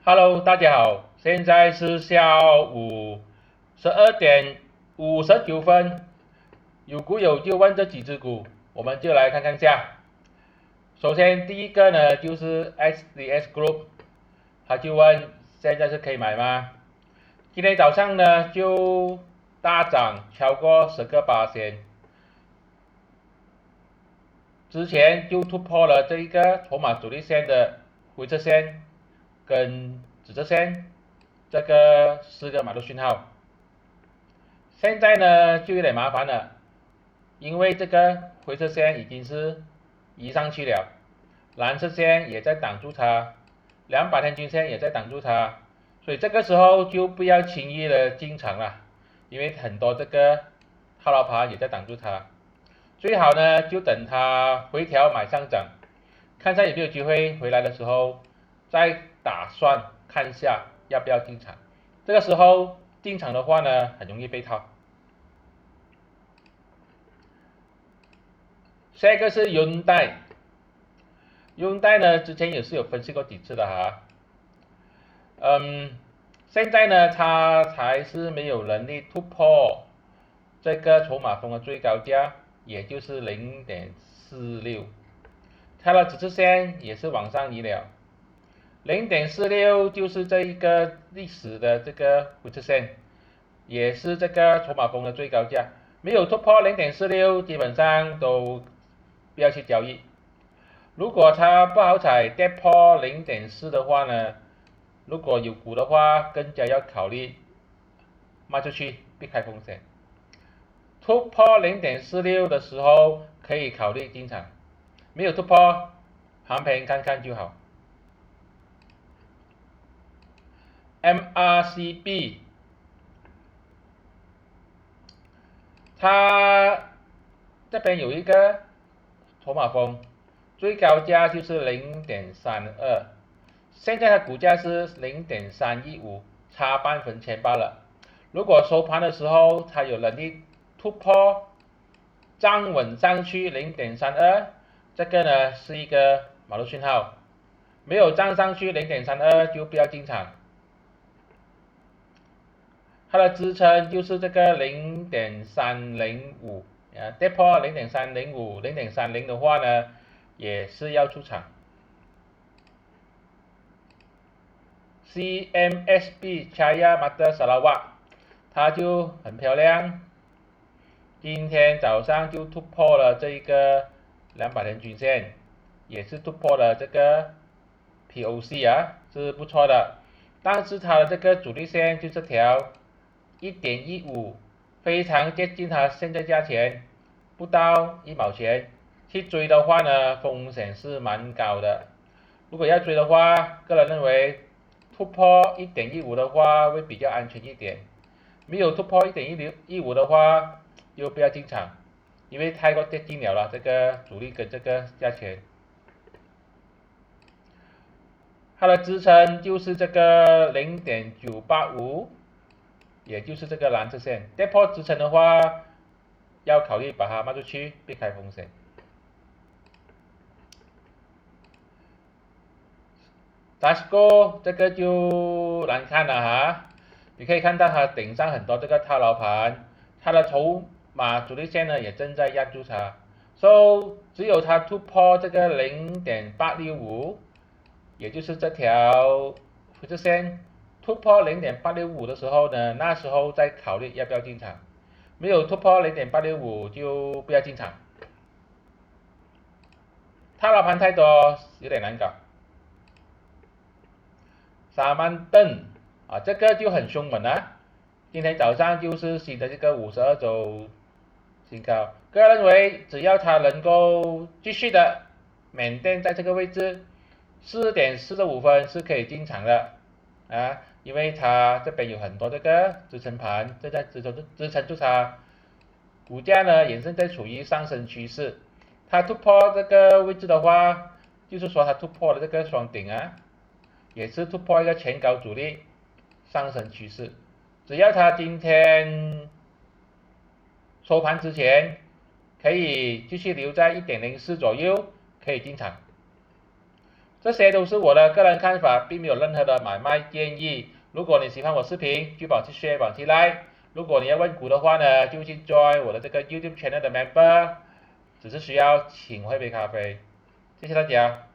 Hello，大家好，现在是下午12点59分。有股友就问这几只股，我们就来看看下。首先第一个呢就是 SDS Group，他就问现在是可以买吗？今天早上呢就大涨超过10%，之前就突破了这一个筹码阻力线的灰色线跟紫色线，这个4个码头讯号。现在呢就有点麻烦了，因为这个灰色线已经是移上去了，蓝色线也在挡住它，200天均线也在挡住它，所以这个时候就不要轻易的进场了，因为很多这个套牢盘也在挡住它。最好呢就等它回调买上涨，看看有没有机会回来的时候再打算看一下要不要进场。这个时候进场的话呢很容易被套。下一个是优代，优代呢之前也是有分析过几次的哈，现在呢它才是没有能力突破这个筹码峰的最高价，也就是0.46，它的指示线也是往上移了，0.46就是这一个历史的这个灰色线，也是这个筹码峰的最高价，没有突破0.46，基本上都不要去交易。如果它不好彩跌破0.4的话呢，如果有股的话，更加要考虑卖出去，避开风险。突破0.46的时候可以考虑进场，没有突破，横盘看看就好。MRCB， 它这边有一个筹码峰，最高价就是0.32，现在它股价是0.315，差半分钱罢了。如果收盘的时候它有能力突破站稳上去0.32，这个呢是一个买入讯号，没有站上去0.32就不要进场。它的支撑就是这个0.305，跌破0.305、0.30的话呢，也是要出场。CMSB Chaya Mata Sarawak， 它就很漂亮，今天早上就突破了这个200天均线，也是突破了这个 POC 啊，是不错的。但是它的这个阻力线就这条1.15，非常接近它现在价钱，不到1毛钱。去追的话呢，风险是蛮高的。如果要追的话，个人认为突破1.15的话会比较安全一点。没有突破1.15的话，就不要进场，因为太过接近了这个主力跟这个价钱。它的支撑就是这个0.985，也就是这个蓝色线，跌破支撑的话，要考虑把它卖出去，避开风险。Tasco 这个就难看了哈，你可以看到它顶上很多这个套牢盘，它的筹码主力线呢也正在压住它，只有它突破这个0.865，也就是这条灰色线突破0.865的时候呢，那时候再考虑要不要进场，没有突破0.865就不要进场，套牢盘太多有点难搞。沙曼顿啊，这个就很凶猛啊！今天早上就是新的这个52周新高，个人认为只要它能够继续的maintain在这个位置，4.45分是可以进场的啊，因为它这边有很多这个支撑盘正在支撑住它，股价呢也正在处于上升趋势，它突破这个位置的话，就是说它突破了这个双顶啊。也是突破一个前高阻力，上升趋势。只要它今天收盘之前可以继续留在1.04左右，可以进场。这些都是我的个人看法，并没有任何的买卖建议。如果你喜欢我视频，就帮我去 share，帮我去 like。如果你要问股的话呢，就去 join 我的这个 YouTube channel 的 member，只是需要请我一杯咖啡。谢谢大家。